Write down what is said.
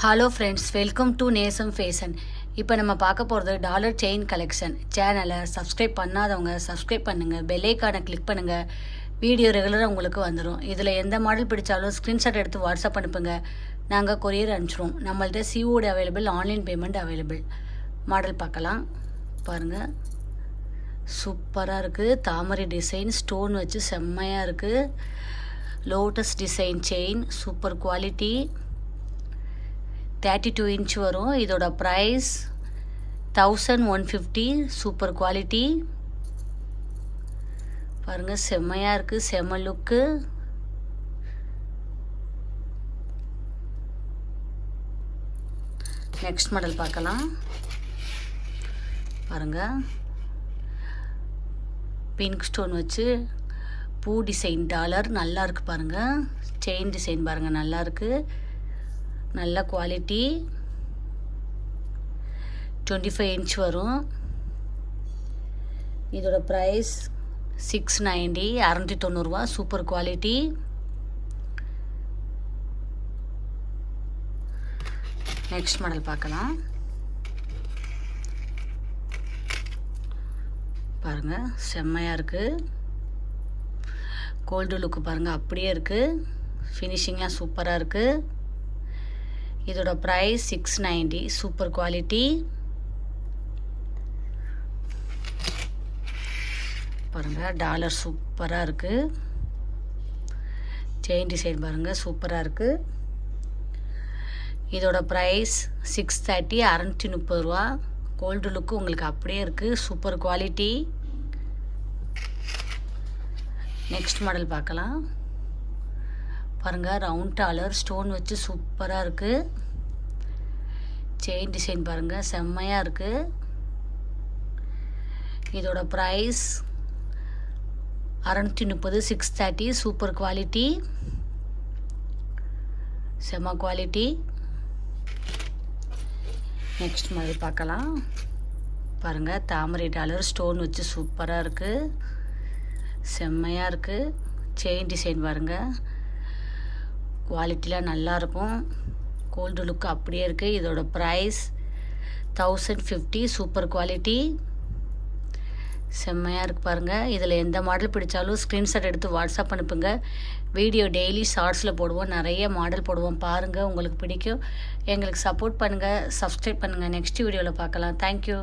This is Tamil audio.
ஹலோ ஃப்ரெண்ட்ஸ், வெல்கம் டு நேசம் ஃபேஷன். இப்போ நம்ம பார்க்க போகிறது டாலர் செயின் கலெக்ஷன். சேனலை சப்ஸ்கிரைப் பண்ணாதவங்க சப்ஸ்கிரைப் பண்ணுங்கள், பெல்லைக்கானை கிளிக் பண்ணுங்கள். வீடியோ ரெகுலராக உங்களுக்கு வந்துடும். இதில் எந்த மாடல் பிடிச்சாலும் ஸ்க்ரீன்ஷாட் எடுத்து வாட்ஸ்அப் அனுப்புங்க, நாங்கள் கொரியர் அனுப்பிச்சிடுவோம். நம்மள்ட்ட COD available, online payment available. Model பார்க்கலாம் பாருங்கள். சூப்பராக இருக்குது. தாமரை டிசைன் ஸ்டோன் வச்சு செம்மையாக இருக்குது. Lotus design chain, super quality. 32 inch வரும். இதோட ப்ரைஸ் 1150. சூப்பர் குவாலிட்டி பாருங்கள், செம்மையாக இருக்குது, செம்ம லுக்கு. நெக்ஸ்ட் மாடல் பார்க்கலாம் பாருங்கள். பிங்க் ஸ்டோன் வச்சு பூ டிசைன் டாலர் நல்லா இருக்குது பாருங்கள். செயின் டிசைன் பாருங்கள், நல்லா இருக்குது, நல்ல குவாலிட்டி. 25 inch வரும். இதோட ப்ரைஸ் 690, 690 ரூபா. Super quality. நெக்ஸ்ட் மாடல் பார்க்கலாம் பாருங்கள், செம்மையாக இருக்குது. கோல்டு லுக்கு பாருங்கள், அப்படியே இருக்குது. ஃபினிஷிங்லாம் சூப்பராக இருக்குது. இதோட ப்ரைஸ் 690. சூப்பர் குவாலிட்டி பாருங்கள். டாலர் சூப்பராக இருக்குது. செயின் டிசைன் பாருங்கள், சூப்பராக இருக்குது. இதோட ப்ரைஸ் 630, 630 ரூபா. கோல்டு லுக்கு உங்களுக்கு அப்படியே இருக்குது. Super quality. நெக்ஸ்ட் மாடல் பார்க்கலாம் பாருங்கள். ரவுண்ட் டாலர் ஸ்டோன் வச்சு சூப்பராக இருக்குது. செயின் டிசைன் பாருங்கள், செம்மையாக இருக்குது. இதோட ப்ரைஸ் 630, 630. சூப்பர் குவாலிட்டி, செம்ம குவாலிட்டி. நெக்ஸ்ட் மாதிரி பார்க்கலாம் பாருங்கள். தாமரை டாலர் ஸ்டோன் வச்சு சூப்பராக இருக்குது, செம்மையாக இருக்குது. செயின் டிசைன் பாருங்கள், குவாலிட்டிலாம் நல்லாயிருக்கும். கோல்டு லுக் அப்படியே இருக்குது. இதோட ப்ரைஸ் 1050. சூப்பர் குவாலிட்டி, செம்மையாக இருக்குது பாருங்கள். இதில் எந்த மாடல் பிடிச்சாலும் ஸ்க்ரீன்ஷாட் எடுத்து வாட்ஸ்அப் அனுப்புங்க. வீடியோ டெய்லி ஷார்ட்ஸில் போடுவோம், நிறைய மாடல் போடுவோம். பாருங்கள், உங்களுக்கு பிடிக்கும். எங்களுக்கு சப்போர்ட் பண்ணுங்கள், சப்ஸ்கிரைப் பண்ணுங்கள். நெக்ஸ்ட் வீடியோவில் பார்க்கலாம். தேங்க்யூ.